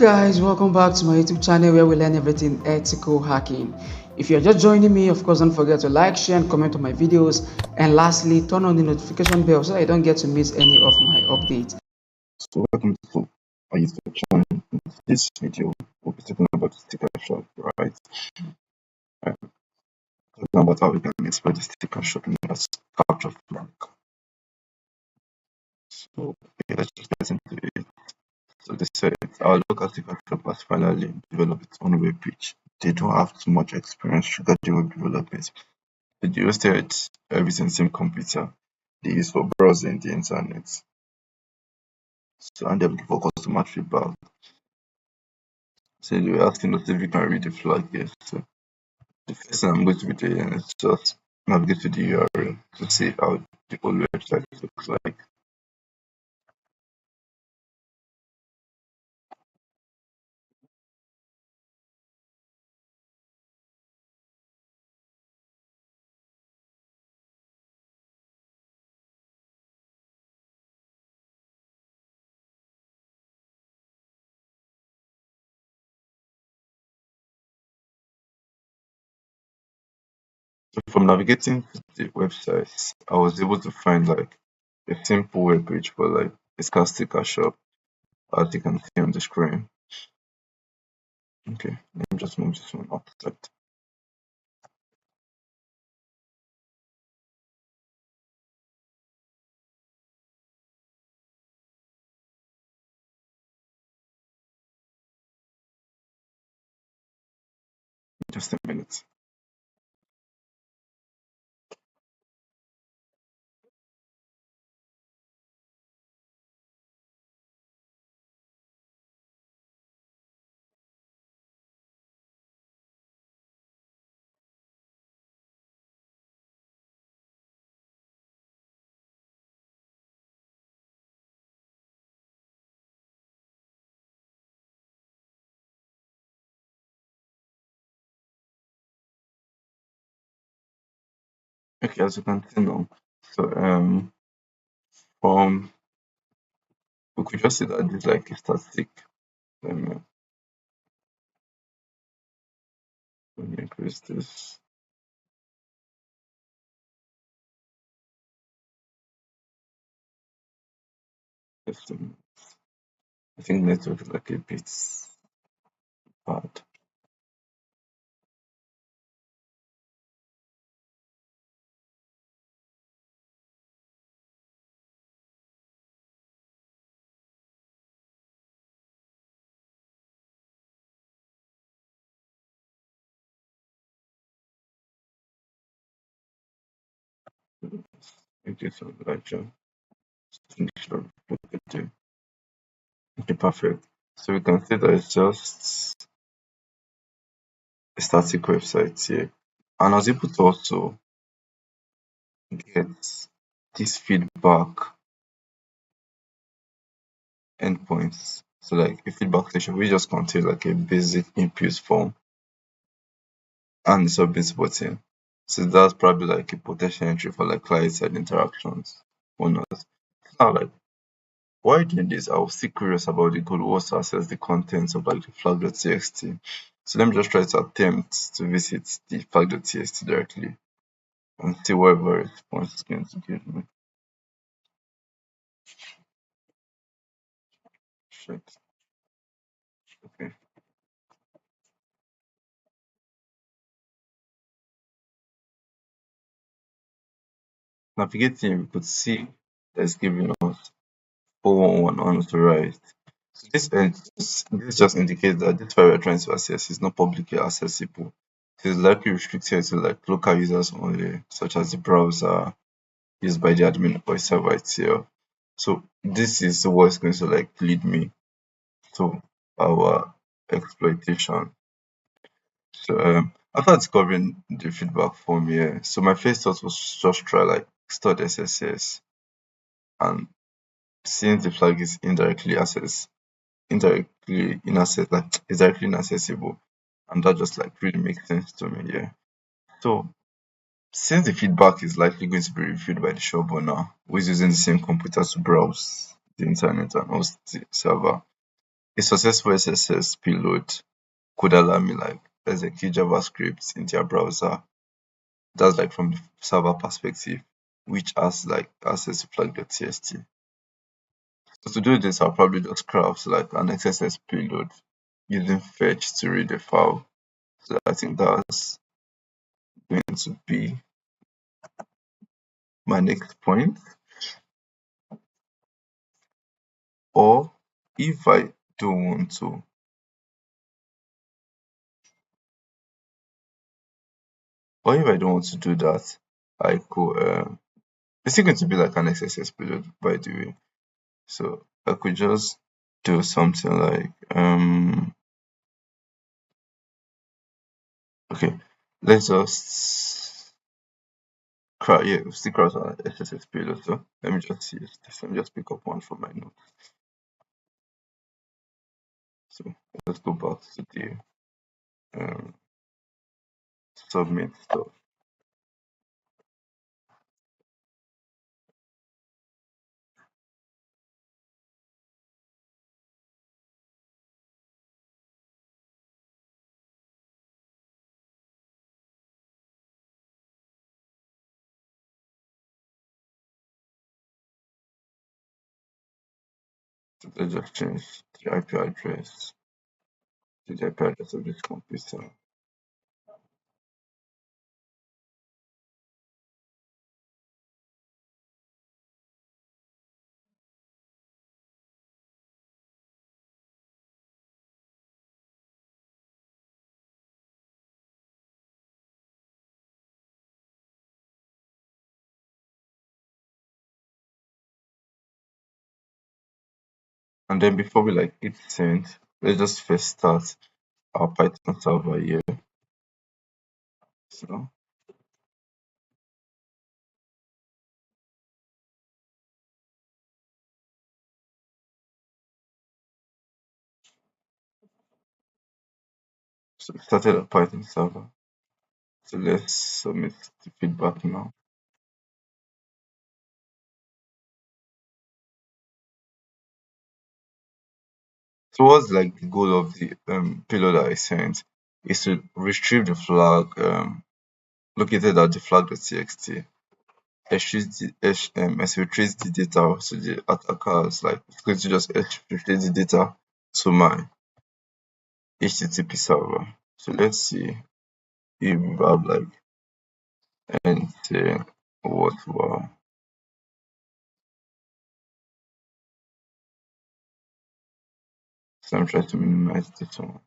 guys, welcome back to my YouTube channel where we learn everything ethical hacking. If you're just joining me, of course, don't forget to like, share, and comment on my videos. And lastly, turn on the notification bell so that you don't get to miss any of my updates. So welcome to my YouTube channel. In this video, we'll be talking about the sticker shop, right? Um, Talking about how we can exploit the sticker shop in order to capture flag. So let's just get into it. So they said our local sticker shop has finally developed its own web page. They don't have too much experience regarding web development. They hosted everything same computer they use for browsing the internet. So and they're looking for customer feedback. So they were asking us if we can read the flag here. So the first thing I'm going to be doing is just navigate to the URL to see how the whole website looks like. So from navigating to the website, I was able to find like a simple web page for like a sticker shop, as you can see on the screen. Okay, let me just move this one outside. Just a minute. Okay, as you can see now, so from we could just see that this is like a static. Um, let me increase this. Just a minute. I think network is like a bit bad. Okay, so like English okay, okay, perfect. So we can see that it's just a static website here. And I was able to also get this feedback endpoints. So like a feedback station, we just contain like a basic input form and a submit button. So that's probably like a potential entry for like client-side interactions. Who knows? Now like while doing this, I was still curious about the code was to access the contents of like the flag.txt. So let me just try to attempt to visit the flag.txt directly and see whatever response it's going to give me. Shit. Okay. Navigating, we could see that's giving us 411 unauthorized. So this just indicates that this file we're trying to access is not publicly accessible. It is likely restricted to like local users only, such as the browser used by the admin or server itself. So this is what's going to like lead me to our exploitation. So after discovering the feedback form here, so my first thought was just try like stored SSS, and since the flag is indirectly inaccess like is directly inaccessible, and that just like really makes sense to me. Yeah. So since the feedback is likely going to be reviewed by the shop owner who is using the same computer to browse the internet and host the server, A successful SSS payload could allow me like execute JavaScript in their browser. That's like from the server perspective, which has like access to flag.txt. So to do this, I'll probably just craft like an XSS payload using fetch to read the file. So I think that's going to be my next point. Or if I don't want to, or if I don't want to do that, I could it's still going to be like an XSS payload by the way. So I could just do something like okay, let's just still craft an XSS payload. So let me just see this. Let me just pick up one from my notes. So let's go back to the um, submit stuff. So let's just change the IP address to the IP address of this computer. And then before we like hit send, let's just first start our Python server here. So we started a Python server. So let's submit the feedback now. So what's like the goal of the payload that I sent is to retrieve the flag located at the flag.txt, exfiltrate the data to the attackers, like it's going to just exfiltrate the data to my HTTP server. So let's see if we have like anything worthwhile. So I'm trying to minimize this one.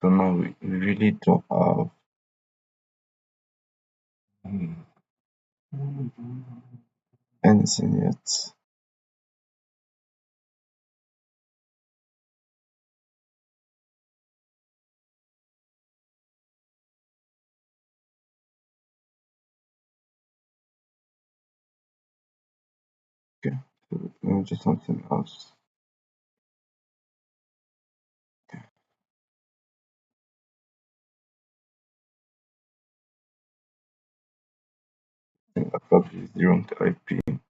So now we really don't have anything yet. Okay, so let me do something else. I think I probably used the wrong IP.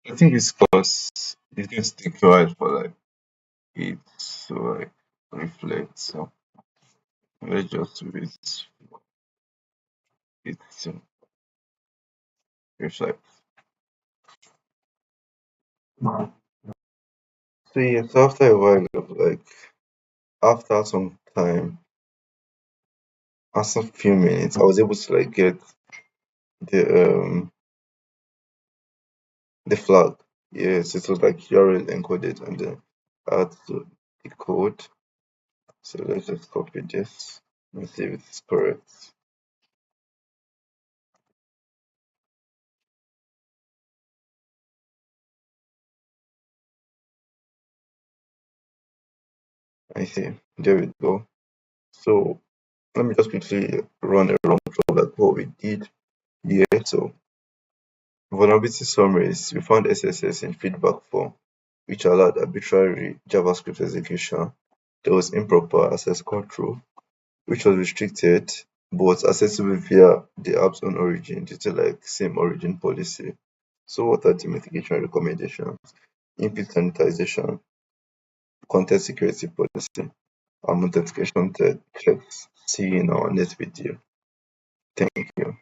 I think it's because it's going to take a while for like it to like reflect. So let's just wait for it to reflect. So yes, after a while of like after some time, after a few minutes, I was able to like get the the flag. Yes, it was like URL encoded and then add to the code. So let's just copy this and see if it's correct. I see. There we go. So let me just quickly run a run through like what we did here. So vulnerability summaries, we found SSS in feedback form, which allowed arbitrary JavaScript execution. There was improper access control, which was restricted but accessible via the app's own origin due to like same origin policy. So what are the mitigation recommendations? Input sanitization, content security policy, and authentication checks. See you in our next video. Thank you.